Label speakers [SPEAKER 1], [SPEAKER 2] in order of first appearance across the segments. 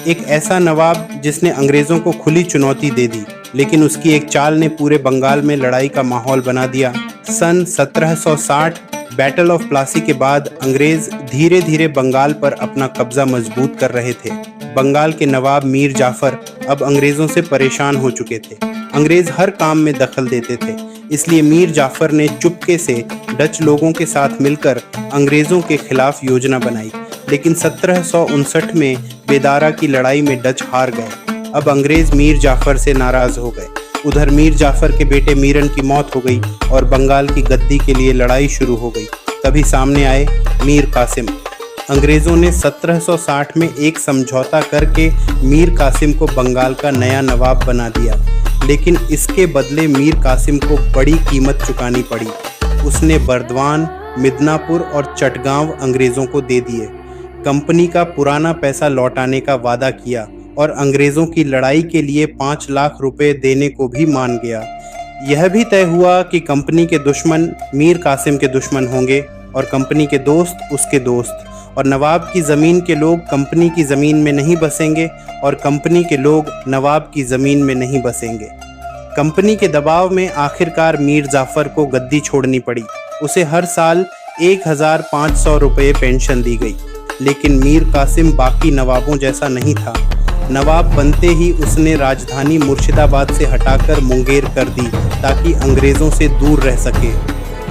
[SPEAKER 1] एक ऐसा नवाब जिसने अंग्रेजों को खुली चुनौती दे दी, लेकिन उसकी एक चाल ने पूरे बंगाल में लड़ाई का माहौल बना दिया। सन 1760 बैटल ऑफ प्लासी के बाद अंग्रेज धीरे धीरे बंगाल पर अपना कब्जा मजबूत कर रहे थे। बंगाल के नवाब मीर जाफर अब अंग्रेजों से परेशान हो चुके थे। अंग्रेज हर काम में दखल देते थे, इसलिए मीर जाफर ने चुपके से डच लोगों के साथ मिलकर अंग्रेजों के खिलाफ योजना बनाई। लेकिन 1759 में बेदारा की लड़ाई में डच हार गए। अब अंग्रेज मीर जाफर से नाराज हो गए। उधर मीर जाफर के बेटे मीरन की मौत हो गई और बंगाल की गद्दी के लिए लड़ाई शुरू हो गई। तभी सामने आए मीर कासिम। अंग्रेजों ने 1760 में एक समझौता करके मीर कासिम को बंगाल का नया नवाब बना दिया, लेकिन इसके बदले मीर कासिम को बड़ी कीमत चुकानी पड़ी। उसने बर्दवान, मिदनापुर और चटगांव अंग्रेजों को दे दिए। कंपनी का पुराना पैसा लौटाने का वादा किया और अंग्रेजों की लड़ाई के लिए 5 लाख रुपए देने को भी मान गया। यह भी तय हुआ कि कंपनी के दुश्मन मीर कासिम के दुश्मन होंगे और कंपनी के दोस्त उसके दोस्त, और नवाब की ज़मीन के लोग कंपनी की ज़मीन में नहीं बसेंगे और कंपनी के लोग नवाब की ज़मीन में नहीं बसेंगे। कंपनी के दबाव में आखिरकार मीर जाफर को गद्दी छोड़नी पड़ी। उसे हर साल 1500 रुपये पेंशन दी गई। लेकिन मीर कासिम बाकी नवाबों जैसा नहीं था। नवाब बनते ही उसने राजधानी मुर्शिदाबाद से हटाकर मुंगेर कर दी ताकि अंग्रेज़ों से दूर रह सके।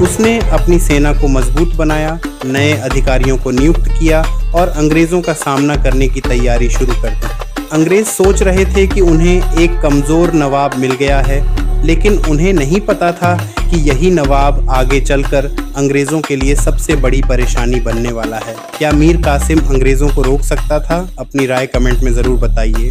[SPEAKER 1] उसने अपनी सेना को मजबूत बनाया, नए अधिकारियों को नियुक्त किया और अंग्रेज़ों का सामना करने की तैयारी शुरू कर दी। अंग्रेज़ सोच रहे थे कि उन्हें एक कमज़ोर नवाब मिल गया है, लेकिन उन्हें नहीं पता था कि यही नवाब आगे चलकर अंग्रेज़ों के लिए सबसे बड़ी परेशानी बनने वाला है। क्या मीर कासिम अंग्रेज़ों को रोक सकता था? अपनी राय कमेंट में ज़रूर बताइए।